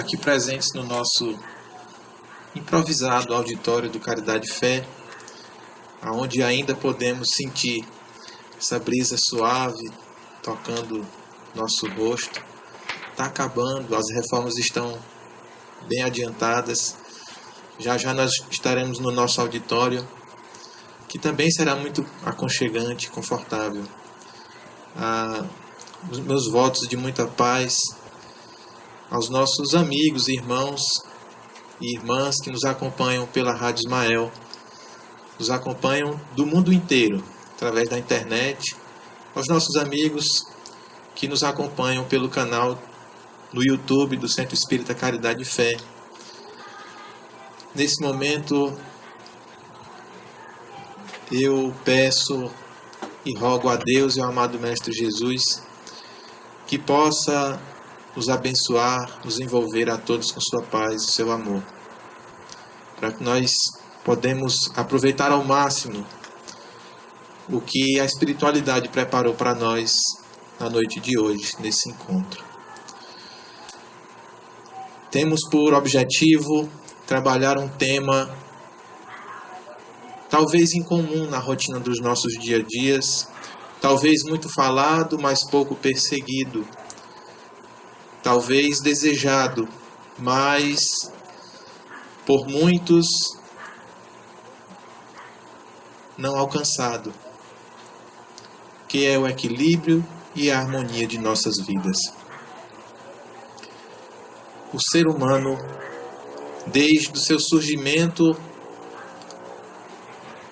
aqui presentes no nosso improvisado auditório do Caridade e Fé, onde ainda podemos sentir essa brisa suave tocando nosso rosto. Está acabando, as reformas estão bem adiantadas. Já já nós estaremos no nosso auditório, que também será muito aconchegante, confortável. Os meus votos de muita paz aos nossos amigos, irmãos e irmãs que nos acompanham pela Rádio Ismael, nos acompanham do mundo inteiro, através da internet, aos nossos amigos que nos acompanham pelo canal no YouTube do Centro Espírita Caridade e Fé. Nesse momento, eu peço e rogo a Deus e ao amado Mestre Jesus que possa nos abençoar, nos envolver a todos com sua paz e seu amor, para que nós podemos aproveitar ao máximo o que a espiritualidade preparou para nós na noite de hoje, nesse encontro. Temos por objetivo trabalhar um tema talvez incomum na rotina dos nossos dia a dias, talvez muito falado, mas pouco perseguido, talvez desejado, mas por muitos não alcançado, que é o equilíbrio e a harmonia de nossas vidas. O ser humano, desde o seu surgimento,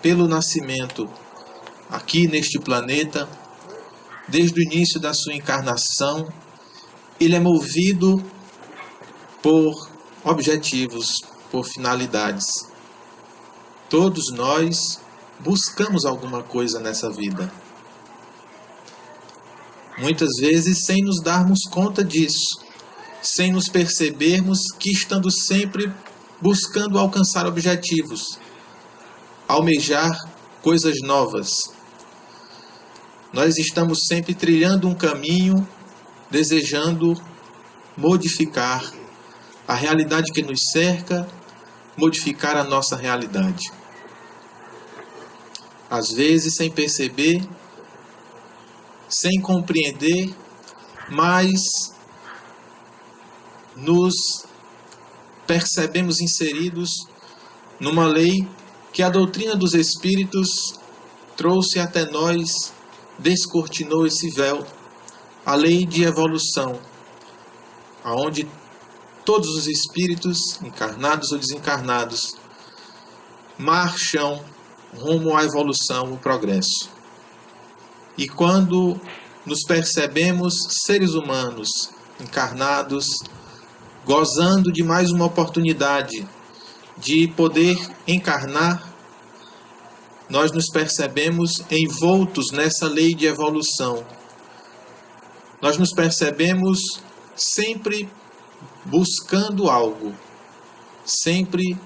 pelo nascimento aqui neste planeta, desde o início da sua encarnação, ele é movido por objetivos, por finalidades. Todos nós buscamos alguma coisa nessa vida. Muitas vezes sem nos darmos conta disso, sem nos percebermos que estando sempre buscando alcançar objetivos, almejar coisas novas. Nós estamos sempre trilhando um caminho, desejando modificar a realidade que nos cerca, modificar a nossa realidade. Às vezes sem perceber, sem compreender, mas nos percebemos inseridos numa lei que a doutrina dos Espíritos trouxe até nós, descortinou esse véu, a lei de evolução, aonde todos os espíritos, encarnados ou desencarnados, marcham rumo à evolução, ao progresso. E quando nos percebemos seres humanos, encarnados, gozando de mais uma oportunidade de poder encarnar, nós nos percebemos envoltos nessa lei de evolução. Nós nos percebemos sempre buscando algo, sempre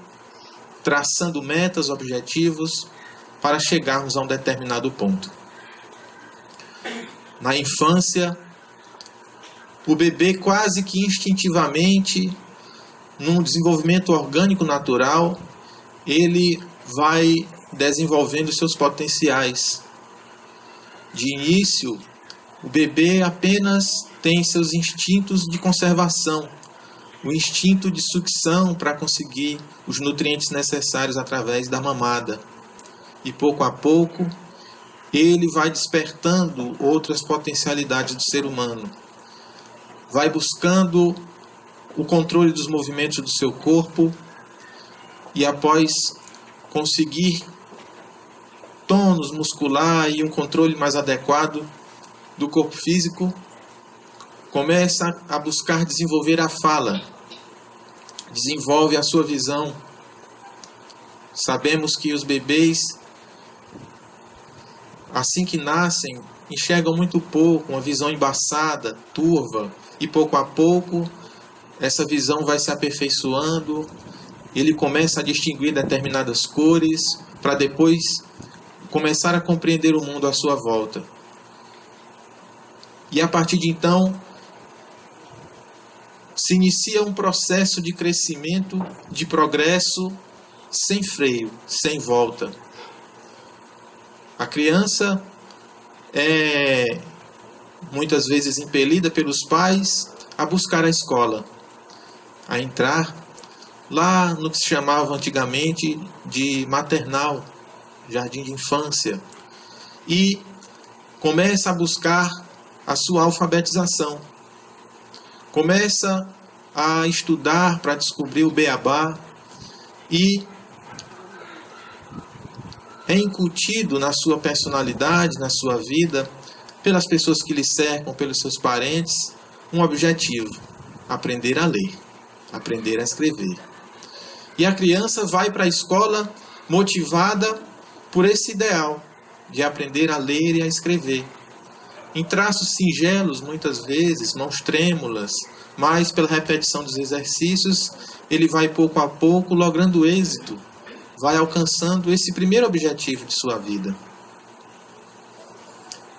traçando metas, objetivos, para chegarmos a um determinado ponto. Na infância, o bebê quase que instintivamente, num desenvolvimento orgânico natural, ele vai desenvolvendo seus potenciais. De início, o bebê apenas tem seus instintos de conservação, o instinto de sucção para conseguir os nutrientes necessários através da mamada. E pouco a pouco, ele vai despertando outras potencialidades do ser humano. Vai buscando o controle dos movimentos do seu corpo e após conseguir tônus muscular e um controle mais adequado do corpo físico, começa a buscar desenvolver a fala, desenvolve a sua visão. Sabemos que os bebês, assim que nascem, enxergam muito pouco, uma visão embaçada, turva, e pouco a pouco essa visão vai se aperfeiçoando, ele começa a distinguir determinadas cores, para depois começar a compreender o mundo à sua volta. E a partir de então, se inicia um processo de crescimento, de progresso, sem freio, sem volta. A criança é muitas vezes impelida pelos pais a buscar a escola, a entrar lá no que se chamava antigamente de maternal, jardim de infância, e começa a buscar a sua alfabetização. Começa a estudar para descobrir o beabá e é incutido na sua personalidade, na sua vida, pelas pessoas que lhe cercam, pelos seus parentes, um objetivo: aprender a ler, aprender a escrever. E a criança vai para a escola motivada por esse ideal de aprender a ler e a escrever. Em traços singelos, muitas vezes, mãos trêmulas, mas pela repetição dos exercícios, ele vai pouco a pouco logrando êxito, vai alcançando esse primeiro objetivo de sua vida.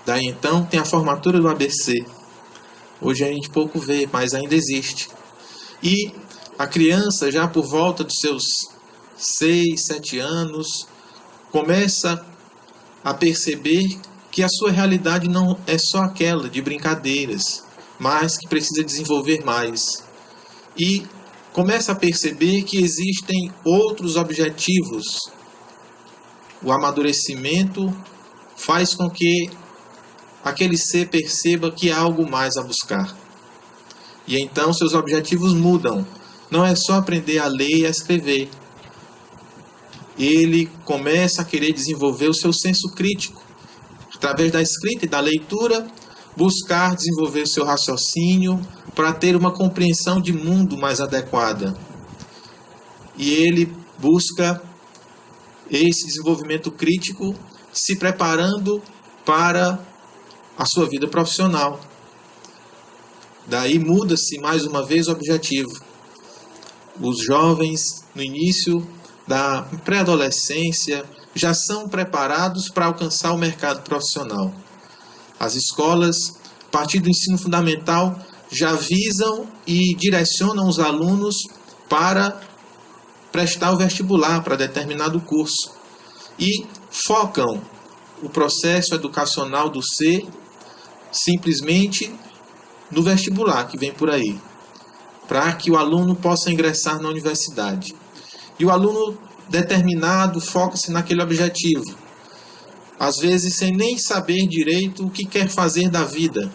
Daí então tem a formatura do ABC. Hoje a gente pouco vê, mas ainda existe. E a criança, já por volta dos seus 6, 7 anos, começa a perceber que a sua realidade não é só aquela de brincadeiras, mas que precisa desenvolver mais. E começa a perceber que existem outros objetivos. O amadurecimento faz com que aquele ser perceba que há algo mais a buscar. E então seus objetivos mudam. Não é só aprender a ler e a escrever. Ele começa a querer desenvolver o seu senso crítico. Através da escrita e da leitura, buscar desenvolver o seu raciocínio para ter uma compreensão de mundo mais adequada. E ele busca esse desenvolvimento crítico se preparando para a sua vida profissional. Daí muda-se mais uma vez o objetivo. Os jovens, no início da pré-adolescência, já são preparados para alcançar o mercado profissional. As escolas, a partir do ensino fundamental, já visam e direcionam os alunos para prestar o vestibular para determinado curso. E focam o processo educacional do ser simplesmente no vestibular que vem por aí, para que o aluno possa ingressar na universidade. E o aluno determinado foca-se naquele objetivo, às vezes sem nem saber direito o que quer fazer da vida,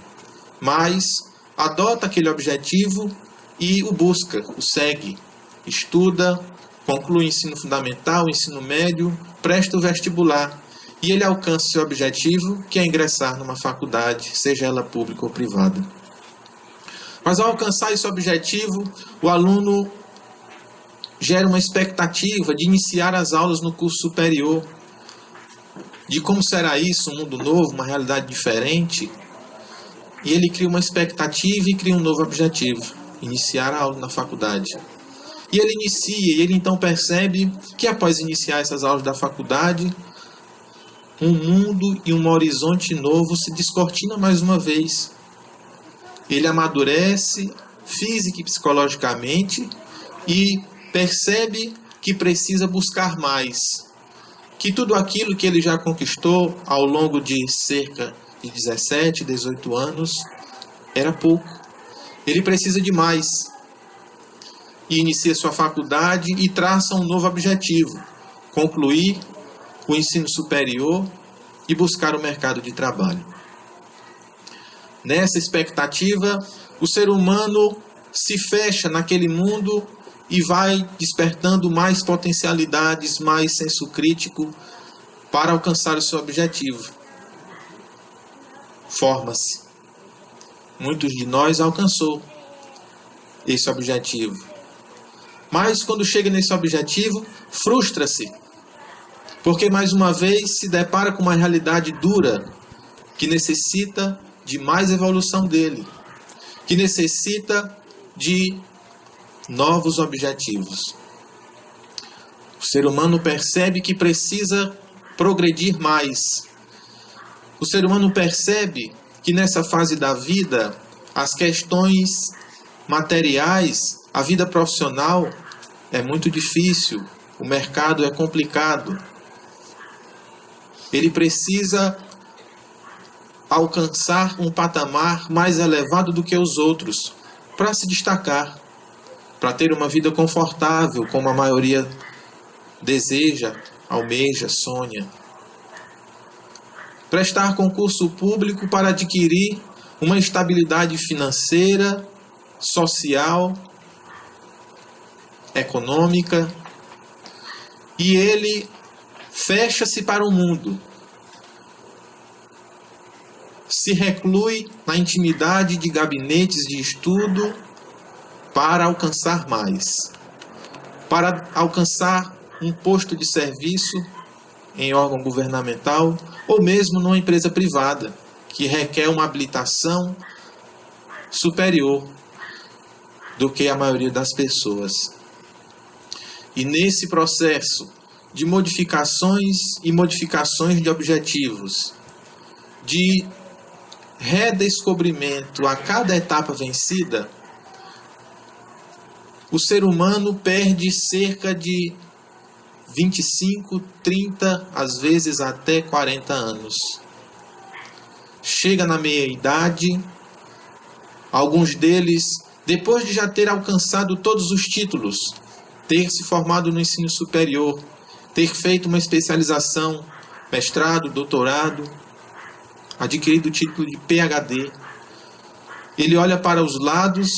mas adota aquele objetivo e o busca, o segue, estuda, conclui o ensino fundamental, o ensino médio, presta o vestibular e ele alcança seu objetivo, que é ingressar numa faculdade, seja ela pública ou privada. Mas ao alcançar esse objetivo, o aluno gera uma expectativa de iniciar as aulas no curso superior, de como será isso, um mundo novo, uma realidade diferente. E ele cria uma expectativa e cria um novo objetivo, iniciar a aula na faculdade. E ele inicia, e ele então percebe que após iniciar essas aulas da faculdade, um mundo e um horizonte novo se descortina mais uma vez. Ele amadurece física e psicologicamente e percebe que precisa buscar mais. Que tudo aquilo que ele já conquistou ao longo de cerca de 17, 18 anos era pouco. Ele precisa de mais. E inicia sua faculdade e traça um novo objetivo: concluir o ensino superior e buscar o mercado de trabalho. Nessa expectativa, o ser humano se fecha naquele mundo e vai despertando mais potencialidades, mais senso crítico para alcançar o seu objetivo. Forma-se. Muitos de nós alcançou esse objetivo. Mas quando chega nesse objetivo, frustra-se. Porque mais uma vez se depara com uma realidade dura que necessita de mais evolução dele, que necessita de novos objetivos. O ser humano percebe que precisa progredir mais. O ser humano percebe que nessa fase da vida as questões materiais, a vida profissional é muito difícil, o mercado é complicado. Ele precisa alcançar um patamar mais elevado do que os outros para se destacar, para ter uma vida confortável, como a maioria deseja, almeja, sonha. Prestar concurso público para adquirir uma estabilidade financeira, social, econômica, e ele fecha-se para o mundo, se reclui na intimidade de gabinetes de estudo para alcançar mais, para alcançar um posto de serviço em órgão governamental ou mesmo numa empresa privada, que requer uma habilitação superior do que a maioria das pessoas. E nesse processo de modificações e modificações de objetivos, de redescobrimento a cada etapa vencida, o ser humano perde cerca de 25, 30, às vezes até 40 anos. Chega na meia-idade, alguns deles, depois de já ter alcançado todos os títulos, ter se formado no ensino superior, ter feito uma especialização, mestrado, doutorado, adquirido o título de PhD, ele olha para os lados,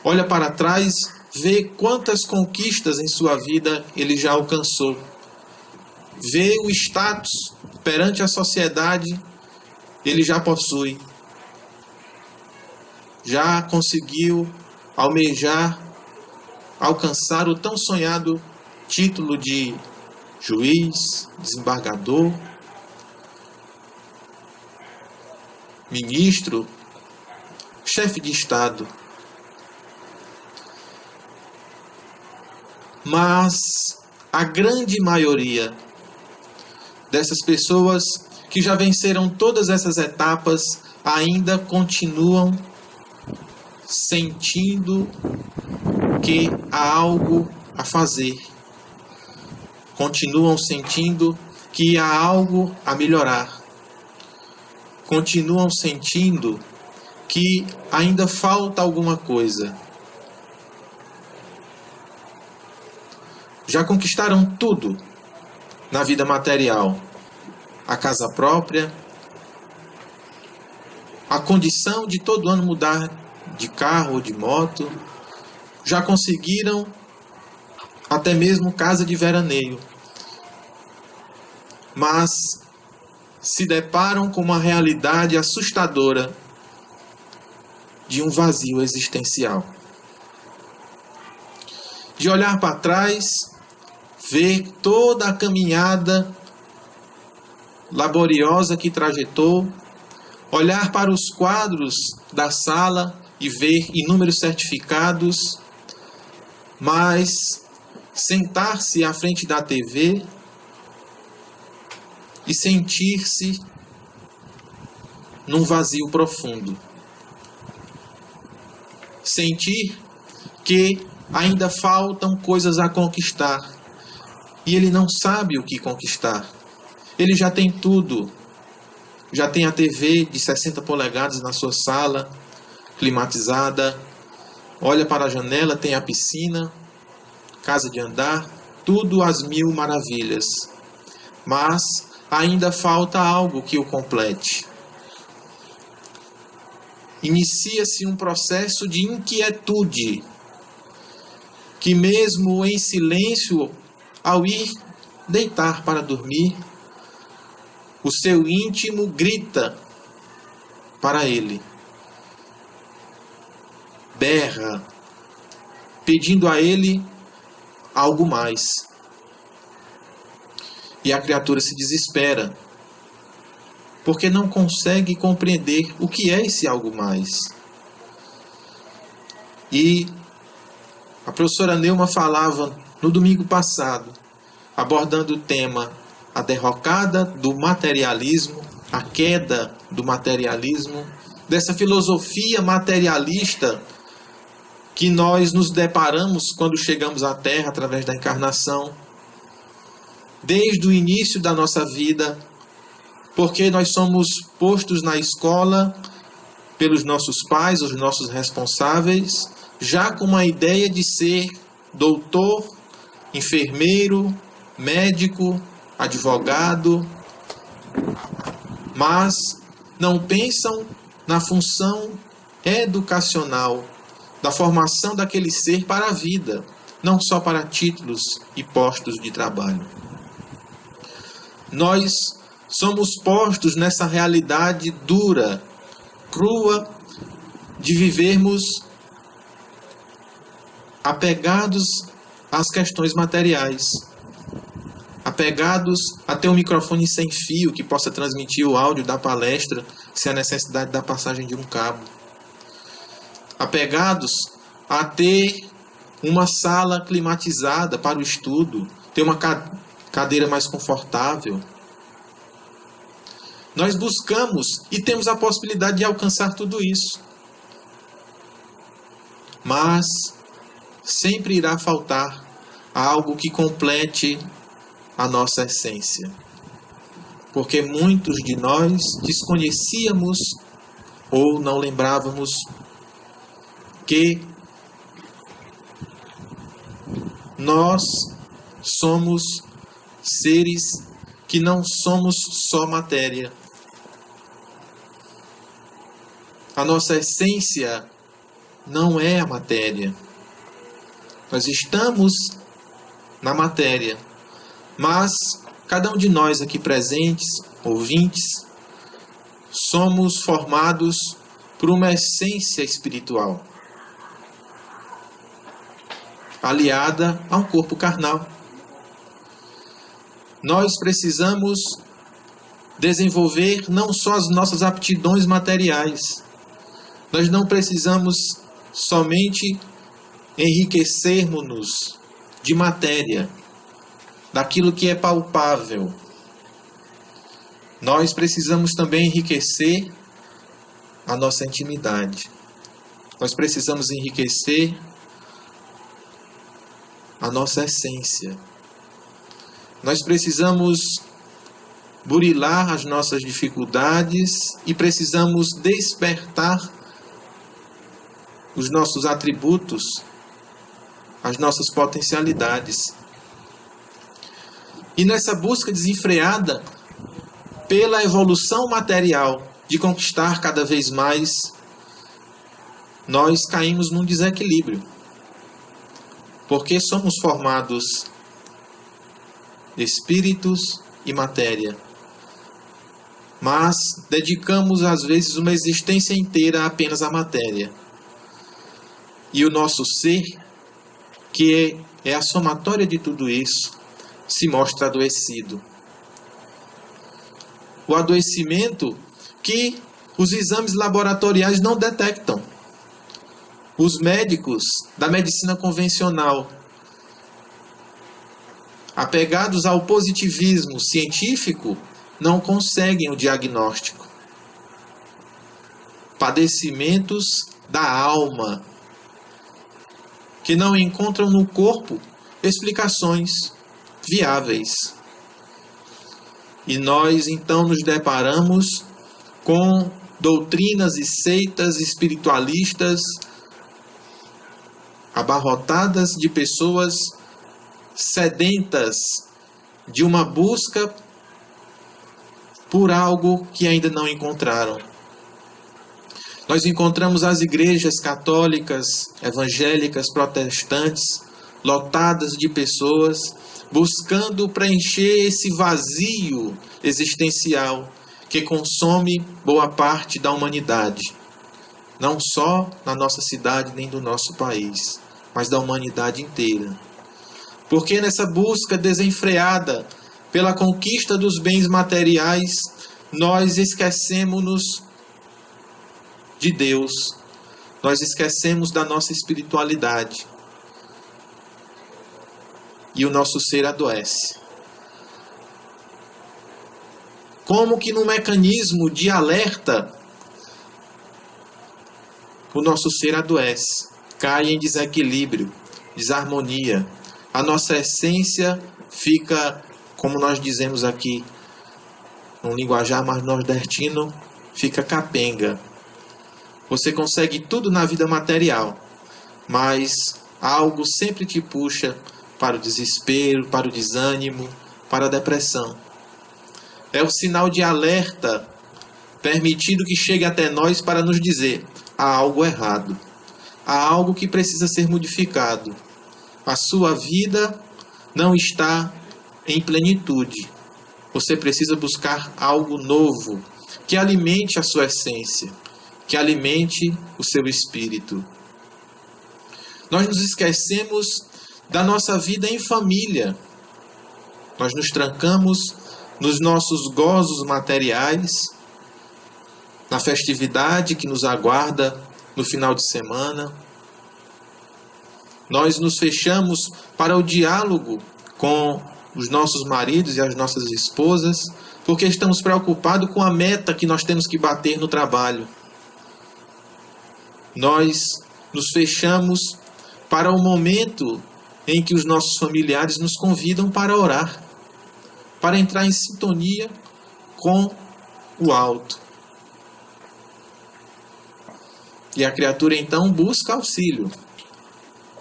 olha para trás, vê quantas conquistas em sua vida ele já alcançou, vê o status perante a sociedade, ele já possui, já conseguiu almejar, alcançar o tão sonhado título de juiz, desembargador, ministro, chefe de Estado. Mas a grande maioria dessas pessoas que já venceram todas essas etapas ainda continuam sentindo que há algo a fazer. Continuam sentindo que há algo a melhorar. Continuam sentindo que ainda falta alguma coisa. Já conquistaram tudo na vida material. A casa própria, a condição de todo ano mudar de carro ou de moto. Já conseguiram até mesmo casa de veraneio. Mas se deparam com uma realidade assustadora de um vazio existencial. De olhar para trás, ver toda a caminhada laboriosa que trajetou, olhar para os quadros da sala e ver inúmeros certificados, mas sentar-se à frente da TV e sentir-se num vazio profundo. Sentir que ainda faltam coisas a conquistar e ele não sabe o que conquistar. Ele já tem tudo. Já tem a TV de 60 polegadas na sua sala, climatizada. Olha para a janela, tem a piscina, casa de andar, tudo às mil maravilhas. Mas ainda falta algo que o complete. Inicia-se um processo de inquietude, que mesmo em silêncio, ao ir deitar para dormir, o seu íntimo grita para ele, berra, pedindo a ele algo mais. E a criatura se desespera, porque não consegue compreender o que é esse algo mais. E a professora Neuma falava no domingo passado, abordando o tema a derrocada do materialismo, a queda do materialismo, dessa filosofia materialista que nós nos deparamos quando chegamos à Terra através da encarnação, desde o início da nossa vida, porque nós somos postos na escola pelos nossos pais, os nossos responsáveis, já com uma ideia de ser doutor, enfermeiro, médico, advogado, mas não pensam na função educacional, da formação daquele ser para a vida, não só para títulos e postos de trabalho. Nós somos postos nessa realidade dura, crua, de vivermos apegados às questões materiais, apegados a ter um microfone sem fio que possa transmitir o áudio da palestra sem a necessidade da passagem de um cabo, apegados a ter uma sala climatizada para o estudo, ter uma cadeira mais confortável. Nós buscamos e temos a possibilidade de alcançar tudo isso. Mas sempre irá faltar algo que complete a nossa essência. Porque muitos de nós desconhecíamos ou não lembrávamos que nós somos seres que não somos só matéria. A nossa essência não é a matéria. Nós estamos na matéria, mas cada um de nós aqui presentes, ouvintes, somos formados por uma essência espiritual, aliada a um corpo carnal. Nós precisamos desenvolver não só as nossas aptidões materiais. Nós não precisamos somente enriquecermos-nos de matéria, daquilo que é palpável. Nós precisamos também enriquecer a nossa intimidade. Nós precisamos enriquecer a nossa essência. Nós precisamos burilar as nossas dificuldades e precisamos despertar os nossos atributos, as nossas potencialidades. E nessa busca desenfreada pela evolução material, de conquistar cada vez mais, nós caímos num desequilíbrio. Porque somos formados espíritos e matéria. Mas dedicamos às vezes uma existência inteira apenas à matéria. E o nosso ser, que é a somatória de tudo isso, se mostra adoecido. O adoecimento que os exames laboratoriais não detectam. Os médicos da medicina convencional, apegados ao positivismo científico, não conseguem o diagnóstico. Padecimentos da alma, que não encontram no corpo explicações viáveis. E nós então nos deparamos com doutrinas e seitas espiritualistas abarrotadas de pessoas sedentas de uma busca por algo que ainda não encontraram. Nós encontramos as igrejas católicas, evangélicas, protestantes, lotadas de pessoas buscando preencher esse vazio existencial que consome boa parte da humanidade, não só na nossa cidade nem do nosso país, mas da humanidade inteira. Porque nessa busca desenfreada pela conquista dos bens materiais, nós esquecemos-nos de Deus, nós esquecemos da nossa espiritualidade e o nosso ser adoece. Como que num mecanismo de alerta, o nosso ser adoece. cai em desequilíbrio, desarmonia. A nossa essência fica, como nós dizemos aqui, num linguajar mais nordestino, fica capenga. Você consegue tudo na vida material, mas algo sempre te puxa para o desespero, para o desânimo, para a depressão. É o sinal de alerta permitido que chegue até nós para nos dizer: há algo errado, há algo que precisa ser modificado. A sua vida não está em plenitude. Você precisa buscar algo novo, que alimente a sua essência, que alimente o seu espírito. Nós nos esquecemos da nossa vida em família. Nós nos trancamos nos nossos gozos materiais, na festividade que nos aguarda no final de semana. Nós nos fechamos para o diálogo com os nossos maridos e as nossas esposas, porque estamos preocupados com a meta que nós temos que bater no trabalho. Nós nos fechamos para o momento em que os nossos familiares nos convidam para orar, para entrar em sintonia com o alto. E a criatura então busca auxílio.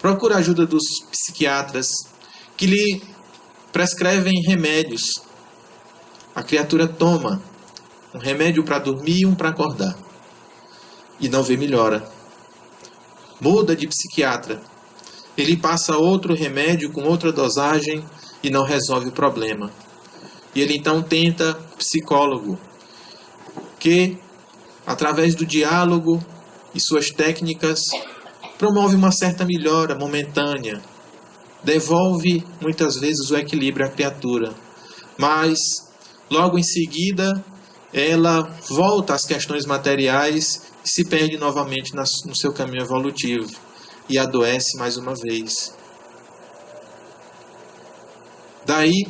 Procura a ajuda dos psiquiatras que lhe prescrevem remédios. A criatura toma um remédio para dormir e um para acordar. E não vê melhora. Muda de psiquiatra. Ele passa outro remédio com outra dosagem e não resolve o problema. E ele então tenta o psicólogo, que, através do diálogo e suas técnicas, promove uma certa melhora momentânea, devolve muitas vezes o equilíbrio à criatura, mas logo em seguida ela volta às questões materiais e se perde novamente no seu caminho evolutivo e adoece mais uma vez. Daí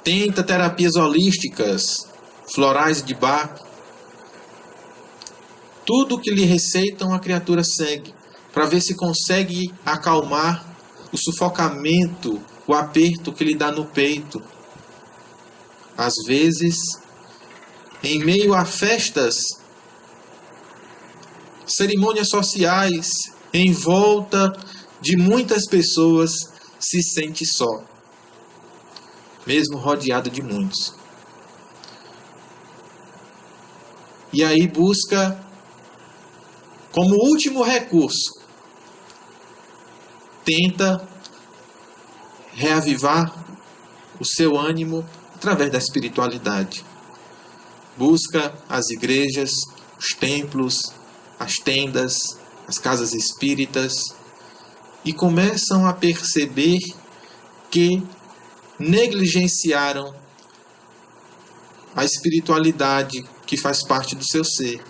tenta terapias holísticas, florais de Bach. Tudo que lhe receitam a criatura segue, para ver se consegue acalmar o sufocamento, o aperto que lhe dá no peito. Às vezes, em meio a festas, cerimônias sociais, em volta de muitas pessoas, se sente só, mesmo rodeado de muitos. E aí busca, como último recurso, tenta reavivar o seu ânimo através da espiritualidade. Busca as igrejas, os templos, as tendas, as casas espíritas e começam a perceber que negligenciaram a espiritualidade que faz parte do seu ser.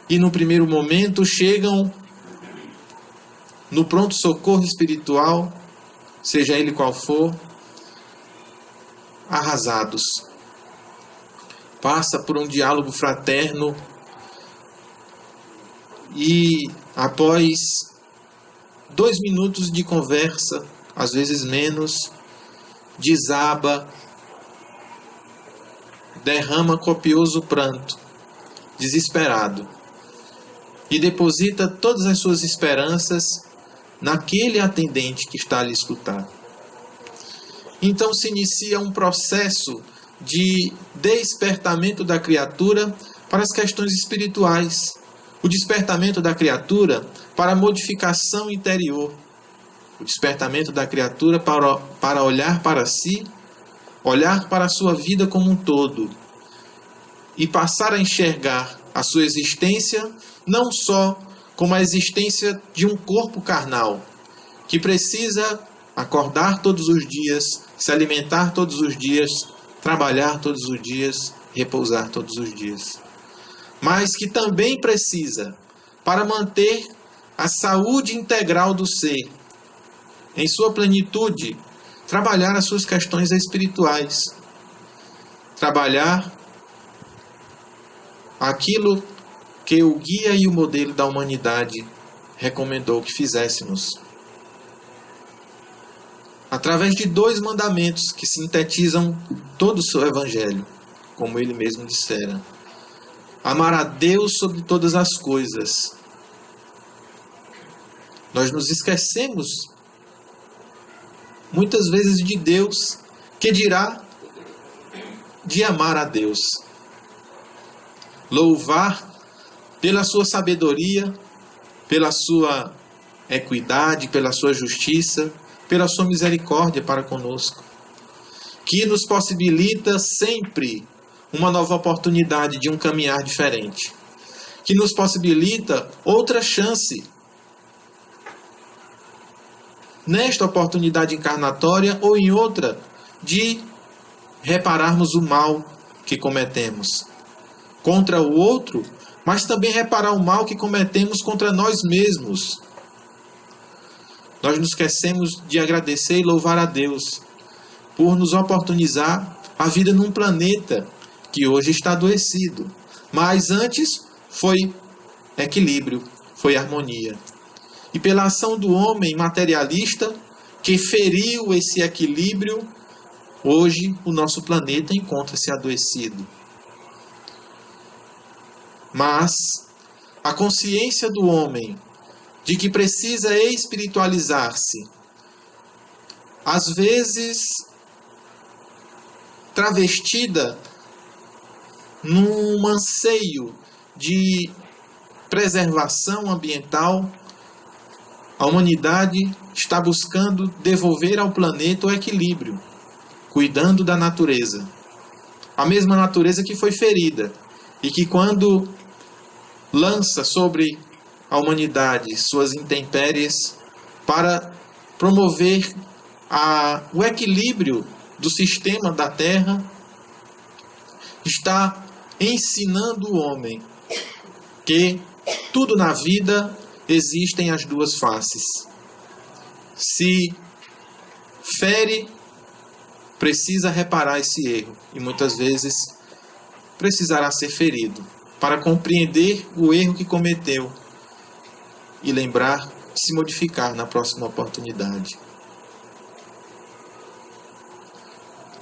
E no primeiro momento chegam no pronto-socorro espiritual, seja ele qual for, arrasados. Passa por um diálogo fraterno e após 2 minutos de conversa, às vezes menos, desaba, derrama copioso pranto, desesperado, e deposita todas as suas esperanças naquele atendente que está a lhe escutar. Então se inicia um processo de despertamento da criatura para as questões espirituais, o despertamento da criatura para a modificação interior, o despertamento da criatura para olhar para si, olhar para a sua vida como um todo e passar a enxergar a sua existência não só como a existência de um corpo carnal, que precisa acordar todos os dias, se alimentar todos os dias, trabalhar todos os dias, repousar todos os dias. Mas que também precisa, para manter a saúde integral do ser, em sua plenitude, trabalhar as suas questões espirituais. Trabalhar aquilo que o guia e o modelo da humanidade recomendou que fizéssemos. Através de 2 mandamentos que sintetizam todo o seu evangelho, como ele mesmo dissera. Amar a Deus sobre todas as coisas. Nós nos esquecemos muitas vezes de Deus, que dirá de amar a Deus. Louvar pela sua sabedoria, pela sua equidade, pela sua justiça, pela sua misericórdia para conosco, que nos possibilita sempre uma nova oportunidade de um caminhar diferente, que nos possibilita outra chance nesta oportunidade encarnatória ou em outra de repararmos o mal que cometemos contra o outro, mas também reparar o mal que cometemos contra nós mesmos. Nós nos esquecemos de agradecer e louvar a Deus por nos oportunizar a vida num planeta que hoje está adoecido. Mas antes foi equilíbrio, foi harmonia. E pela ação do homem materialista que feriu esse equilíbrio, hoje o nosso planeta encontra-se adoecido. Mas a consciência do homem de que precisa espiritualizar-se, às vezes travestida num anseio de preservação ambiental, a humanidade está buscando devolver ao planeta o equilíbrio, cuidando da natureza. A mesma natureza que foi ferida e que, quando lança sobre a humanidade suas intempéries para promover o equilíbrio do sistema da Terra, está ensinando o homem que tudo na vida existem as 2 faces. Se fere, precisa reparar esse erro e muitas vezes precisará ser ferido para compreender o erro que cometeu e lembrar de se modificar na próxima oportunidade.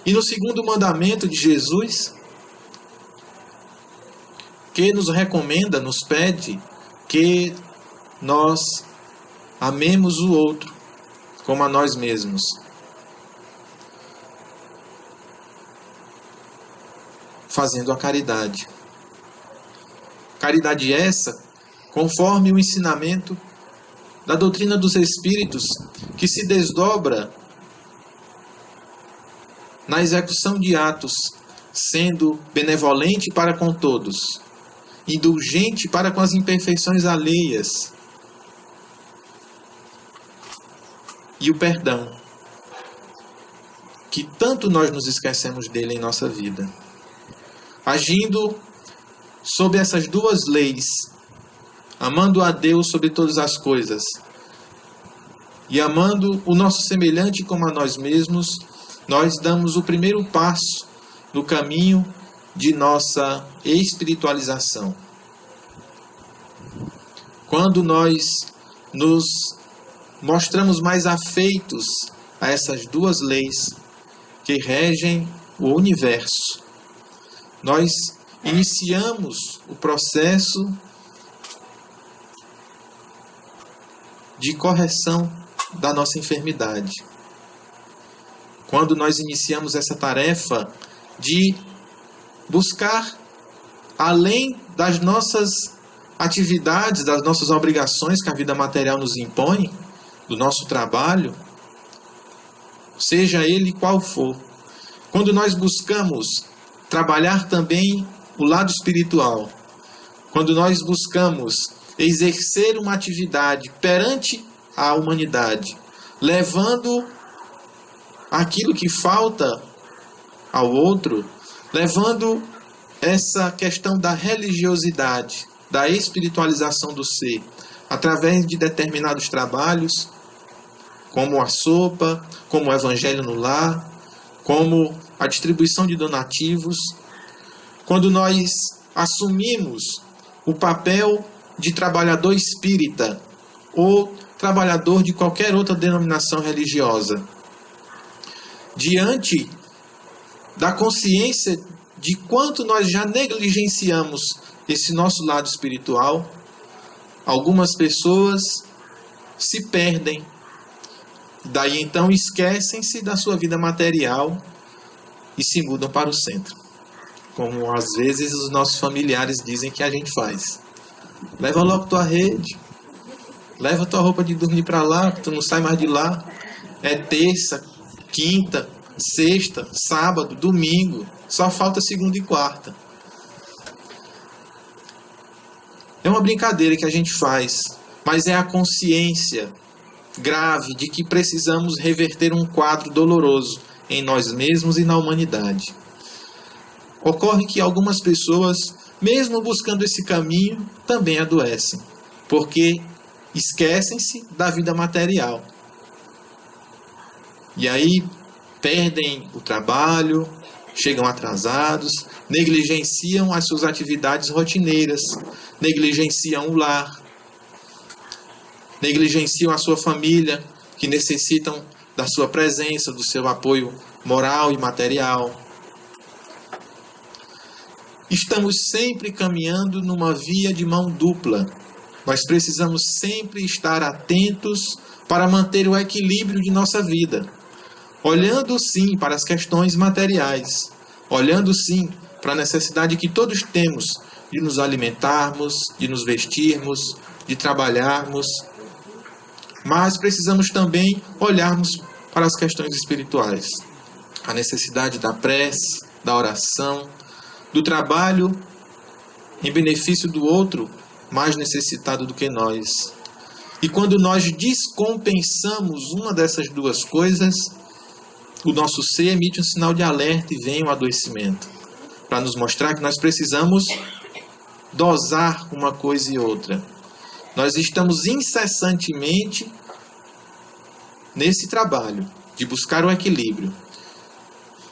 E no 2º mandamento de Jesus, que nos recomenda, nos pede que nós amemos o outro como a nós mesmos. Fazendo a caridade. Caridade essa, conforme o ensinamento da doutrina dos Espíritos, que se desdobra na execução de atos, sendo benevolente para com todos, indulgente para com as imperfeições alheias, e o perdão, que tanto nós nos esquecemos dele em nossa vida. Agindo sob essas 2 leis, amando a Deus sobre todas as coisas e amando o nosso semelhante como a nós mesmos, nós damos o primeiro passo no caminho de nossa espiritualização. Quando nós nos mostramos mais afeitos a essas 2 leis que regem o universo, nós iniciamos o processo de correção da nossa enfermidade. Quando nós iniciamos essa tarefa de buscar, além das nossas atividades, das nossas obrigações que a vida material nos impõe, do nosso trabalho, seja ele qual for, quando nós buscamos trabalhar também o lado espiritual, quando nós buscamos exercer uma atividade perante a humanidade, levando aquilo que falta ao outro, levando essa questão da religiosidade, da espiritualização do ser, através de determinados trabalhos, como a sopa, como o evangelho no lar, como a distribuição de donativos. Quando nós assumimos o papel de trabalhador espírita ou trabalhador de qualquer outra denominação religiosa. Diante da consciência de quanto nós já negligenciamos esse nosso lado espiritual, algumas pessoas se perdem. Daí então esquecem-se da sua vida material e se mudam para o centro. Como às vezes os nossos familiares dizem que a gente faz. Leva logo tua rede, leva tua roupa de dormir para lá, tu não sai mais de lá. É terça, quinta, sexta, sábado, domingo, só falta segunda e quarta. É uma brincadeira que a gente faz, mas é a consciência grave de que precisamos reverter um quadro doloroso em nós mesmos e na humanidade. Ocorre que algumas pessoas, mesmo buscando esse caminho, também adoecem, porque esquecem-se da vida material. E aí perdem o trabalho, chegam atrasados, negligenciam as suas atividades rotineiras, negligenciam o lar, negligenciam a sua família, que necessitam da sua presença, do seu apoio moral e material. Estamos sempre caminhando numa via de mão dupla. Nós precisamos sempre estar atentos para manter o equilíbrio de nossa vida. Olhando sim para as questões materiais, olhando sim para a necessidade que todos temos de nos alimentarmos, de nos vestirmos, de trabalharmos, mas precisamos também olharmos para as questões espirituais. A necessidade da prece, da oração, do trabalho em benefício do outro mais necessitado do que nós. E quando nós descompensamos uma dessas duas coisas, o nosso ser emite um sinal de alerta e vem o adoecimento, para nos mostrar que nós precisamos dosar uma coisa e outra. Nós estamos incessantemente nesse trabalho de buscar o equilíbrio.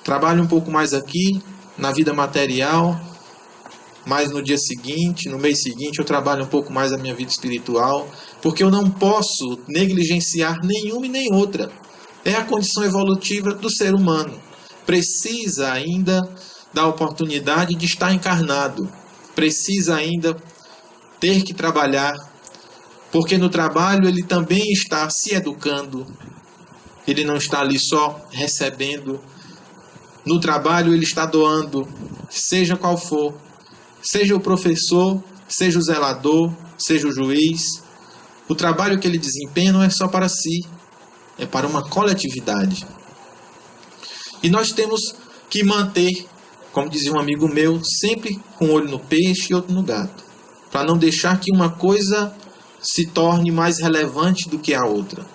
Trabalho um pouco mais aqui, na vida material, mas no dia seguinte, no mês seguinte, eu trabalho um pouco mais a minha vida espiritual, porque eu não posso negligenciar nenhuma e nem outra. É a condição evolutiva do ser humano. Precisa ainda da oportunidade de estar encarnado. Precisa ainda ter que trabalhar, porque no trabalho ele também está se educando. Ele não está ali só recebendo. No trabalho ele está doando, seja qual for. Seja o professor, seja o zelador, seja o juiz. O trabalho que ele desempenha não é só para si, é para uma coletividade. E nós temos que manter, como dizia um amigo meu, sempre com um olho no peixe e outro no gato, para não deixar que uma coisa se torne mais relevante do que a outra.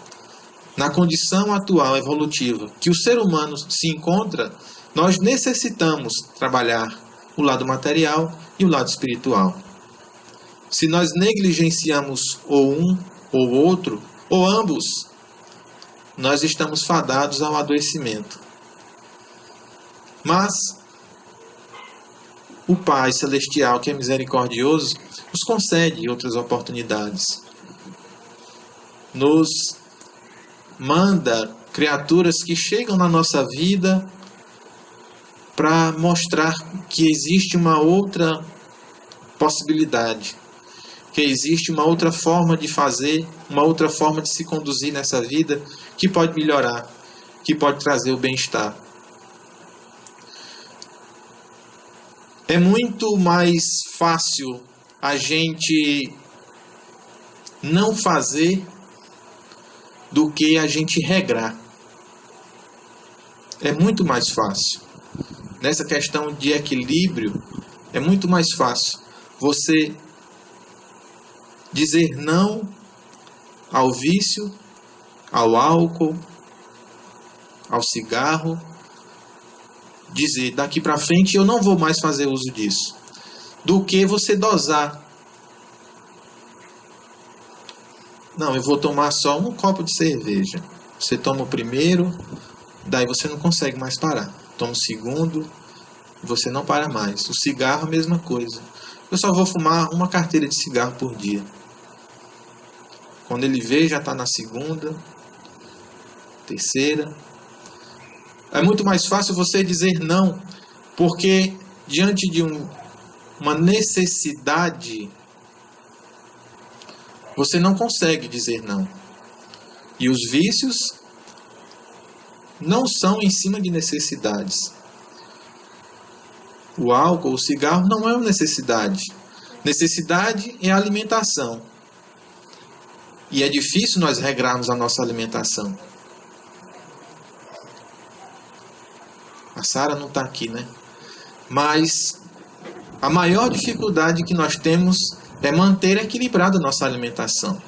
Na condição atual evolutiva que o ser humano se encontra, nós necessitamos trabalhar o lado material e o lado espiritual. Se nós negligenciamos ou um ou outro, ou ambos, nós estamos fadados ao adoecimento. Mas o Pai Celestial, que é misericordioso, nos concede outras oportunidades. Nos manda criaturas que chegam na nossa vida para mostrar que existe uma outra possibilidade, que existe uma outra forma de fazer, uma outra forma de se conduzir nessa vida que pode melhorar, que pode trazer o bem-estar. É muito mais fácil a gente não fazer do que a gente regrar. É muito mais fácil. Nessa questão de equilíbrio, é muito mais fácil você dizer não ao vício, ao álcool, ao cigarro, dizer daqui para frente eu não vou mais fazer uso disso, do que você dosar. Não, eu vou tomar só um copo de cerveja. Você toma o primeiro, daí você não consegue mais parar. Toma o segundo, você não para mais. O cigarro, a mesma coisa. eu só vou fumar uma carteira de cigarro por dia. Quando ele vê, já está na segunda, terceira. É muito mais fácil você dizer não, porque diante de uma necessidade, você não consegue dizer não. E os vícios não são em cima de necessidades. O álcool, o cigarro não é uma necessidade. Necessidade é a alimentação. E é difícil nós regrarmos a nossa alimentação. A Sara não está aqui, né? Mas a maior dificuldade que nós temos é manter equilibrada a nossa alimentação.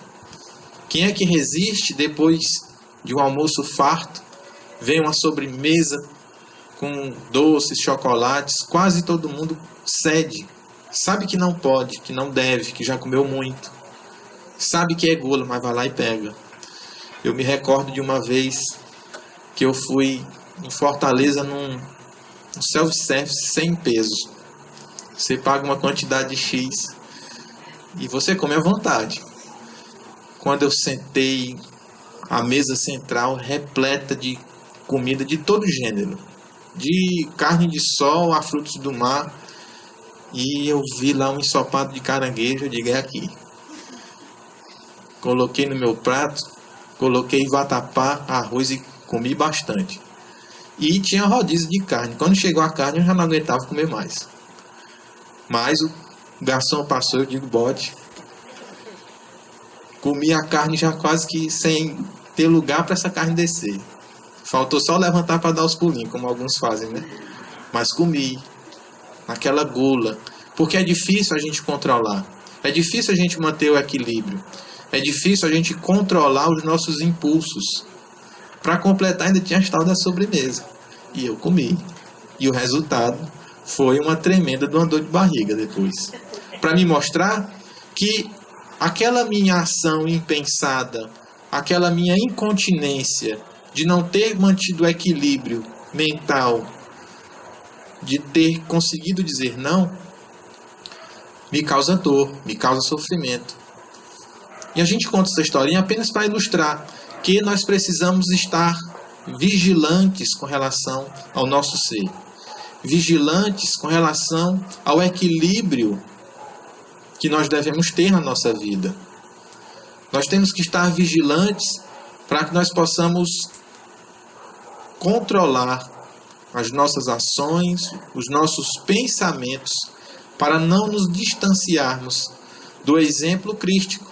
Quem é que resiste depois de um almoço farto? Vem uma sobremesa com doces, chocolates, quase todo mundo cede. Sabe que não pode, que não deve, que já comeu muito. Sabe que é gula, mas vai lá e pega. Eu me recordo de uma vez que eu fui em Fortaleza num self-service sem peso. Você paga uma quantidade X e você come à vontade. Quando eu sentei, a mesa central repleta de comida de todo gênero. De carne de sol a frutos do mar. E eu vi lá um ensopado de caranguejo, eu digo, é aqui. Coloquei no meu prato, coloquei vatapá, arroz e comi bastante. E tinha rodízio de carne. Quando chegou a carne, eu já não aguentava comer mais. Mas o garçom passou, eu digo, bote. Comi a carne já quase que sem ter lugar para essa carne descer. Faltou só levantar para dar os pulinhos, como alguns fazem, né? Mas comi. Aquela gula. Porque é difícil a gente controlar. É difícil a gente manter o equilíbrio. É difícil a gente controlar os nossos impulsos. Para completar, ainda tinha a tal da sobremesa. E eu comi. E o resultado foi uma tremenda de uma dor de barriga depois. Para me mostrar que aquela minha ação impensada, aquela minha incontinência de não ter mantido o equilíbrio mental, de ter conseguido dizer não, me causa dor, me causa sofrimento. E a gente conta essa historinha apenas para ilustrar que nós precisamos estar vigilantes com relação ao nosso ser. Vigilantes com relação ao equilíbrio que nós devemos ter na nossa vida. Nós temos que estar vigilantes para que nós possamos controlar as nossas ações, os nossos pensamentos, para não nos distanciarmos do exemplo crístico.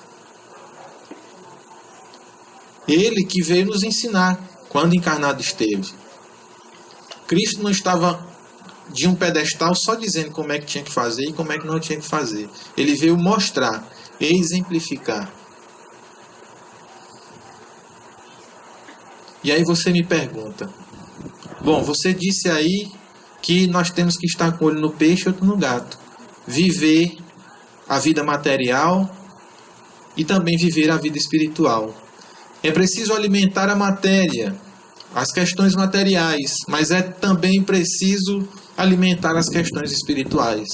Ele que veio nos ensinar quando encarnado esteve. Cristo não estava de um pedestal só dizendo como é que tinha que fazer e como é que não tinha que fazer. Ele veio mostrar, exemplificar. E aí você me pergunta, bom, você disse aí que nós temos que estar com o olho no peixe e outro no gato. Viver a vida material e também viver a vida espiritual. É preciso alimentar a matéria, as questões materiais, mas é também preciso alimentar as questões espirituais.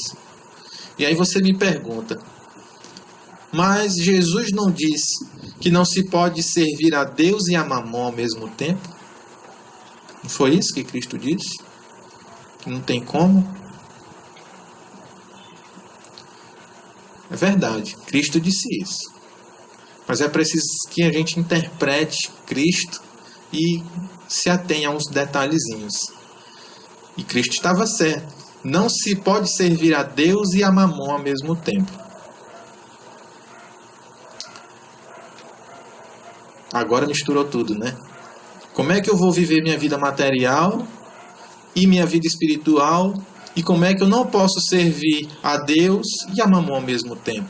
E aí você me pergunta, mas Jesus não disse que não se pode servir a Deus e a Mamon ao mesmo tempo? Não foi isso que Cristo disse? Que não tem como? É verdade, Cristo disse isso. Mas é preciso que a gente interprete Cristo e se atenha a uns detalhezinhos. E Cristo estava certo. Não se pode servir a Deus e a Mamon ao mesmo tempo. Agora misturou tudo, né? Como é que eu vou viver minha vida material e minha vida espiritual? E como é que eu não posso servir a Deus e a Mamon ao mesmo tempo?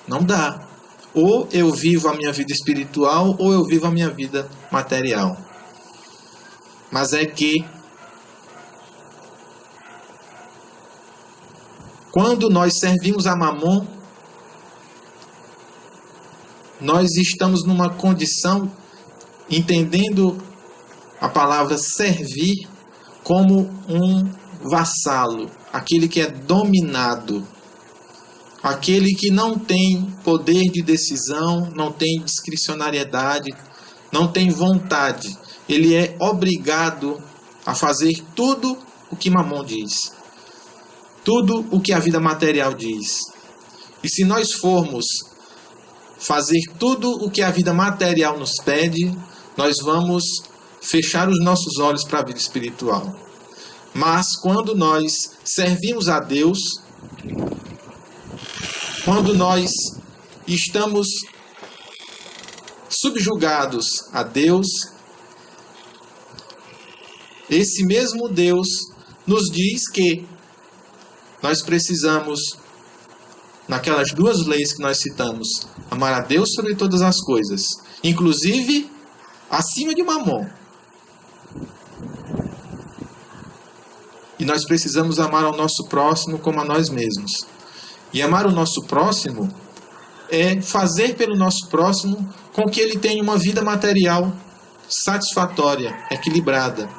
Não dá. Ou eu vivo a minha vida espiritual, ou eu vivo a minha vida material. Mas é que, quando nós servimos a Mamon, nós estamos numa condição, entendendo a palavra servir como um vassalo, aquele que é dominado, aquele que não tem poder de decisão, não tem discricionariedade, não tem vontade. Ele é obrigado a fazer tudo o que Mamon diz, tudo o que a vida material diz. E se nós formos fazer tudo o que a vida material nos pede, nós vamos fechar os nossos olhos para a vida espiritual. Mas quando nós servimos a Deus, quando nós estamos subjugados a Deus, esse mesmo Deus nos diz que nós precisamos, naquelas duas leis que nós citamos, amar a Deus sobre todas as coisas, inclusive acima de Mamon. E nós precisamos amar ao nosso próximo como a nós mesmos. E amar o nosso próximo é fazer pelo nosso próximo com que ele tenha uma vida material satisfatória, equilibrada,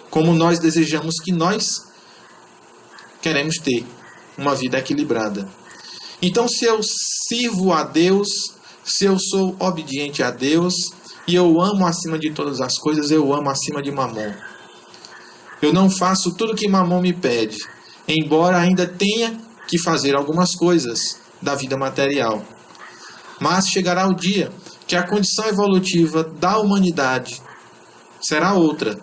como nós desejamos que nós queremos ter uma vida equilibrada. Então, se eu sirvo a Deus, se eu sou obediente a Deus, e eu amo acima de todas as coisas, eu amo acima de Mamon. Eu não faço tudo que Mamon me pede, embora ainda tenha que fazer algumas coisas da vida material. Mas chegará o dia que a condição evolutiva da humanidade será outra,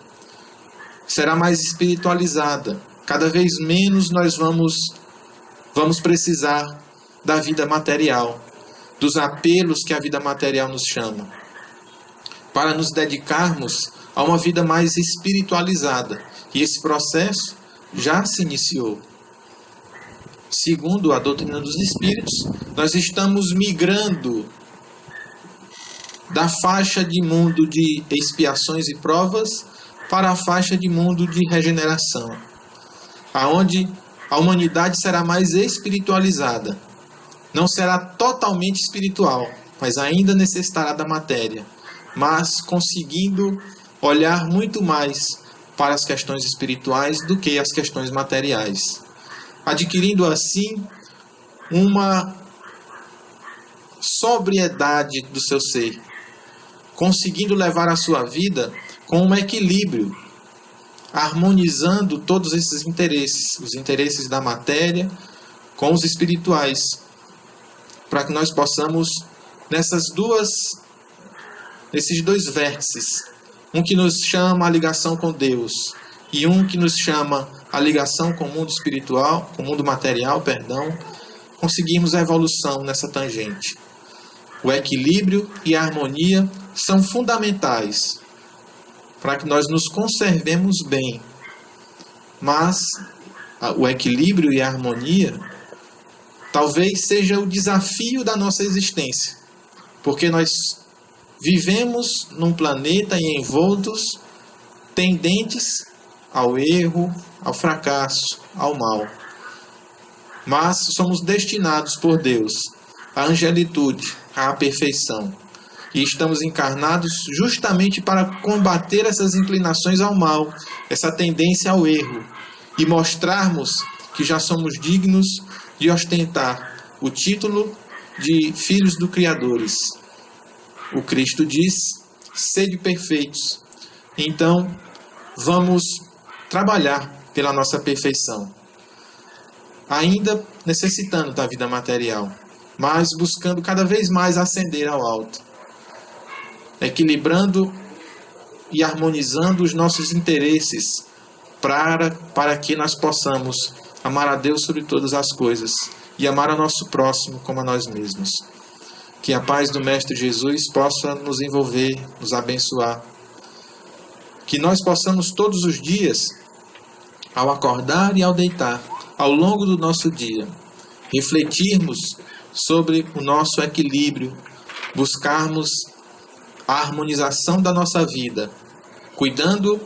será mais espiritualizada. Cada vez menos nós vamos precisar da vida material, dos apelos que a vida material nos chama, para nos dedicarmos a uma vida mais espiritualizada. E esse processo já se iniciou. Segundo a doutrina dos Espíritos, nós estamos migrando da faixa de mundo de expiações e provas para a faixa de mundo de regeneração, aonde a humanidade será mais espiritualizada. Não será totalmente espiritual, mas ainda necessitará da matéria, mas conseguindo olhar muito mais para as questões espirituais do que as questões materiais, adquirindo assim uma sobriedade do seu ser, conseguindo levar a sua vida com um equilíbrio, harmonizando todos esses interesses, os interesses da matéria com os espirituais, para que nós possamos, nesses dois vértices, um que nos chama a ligação com Deus e um que nos chama a ligação com o mundo espiritual, com o mundo material, conseguirmos a evolução nessa tangente. O equilíbrio e a harmonia são fundamentais para que nós nos conservemos bem. Mas o equilíbrio e a harmonia talvez seja o desafio da nossa existência, porque nós vivemos num planeta e envoltos tendentes ao erro, ao fracasso, ao mal. Mas somos destinados por Deus à angelitude, à perfeição. E estamos encarnados justamente para combater essas inclinações ao mal, essa tendência ao erro, e mostrarmos que já somos dignos de ostentar o título de filhos do Criadores. O Cristo diz: sede perfeitos. Então, vamos trabalhar pela nossa perfeição, ainda necessitando da vida material, mas buscando cada vez mais ascender ao alto, equilibrando e harmonizando os nossos interesses para que nós possamos amar a Deus sobre todas as coisas e amar ao nosso próximo como a nós mesmos. Que a paz do Mestre Jesus possa nos envolver, nos abençoar. Que nós possamos todos os dias, ao acordar e ao deitar, ao longo do nosso dia, refletirmos sobre o nosso equilíbrio, buscarmos a harmonização da nossa vida, cuidando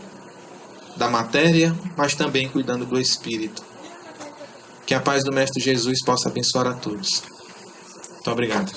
da matéria, mas também cuidando do espírito. Que a paz do Mestre Jesus possa abençoar a todos. Muito obrigado.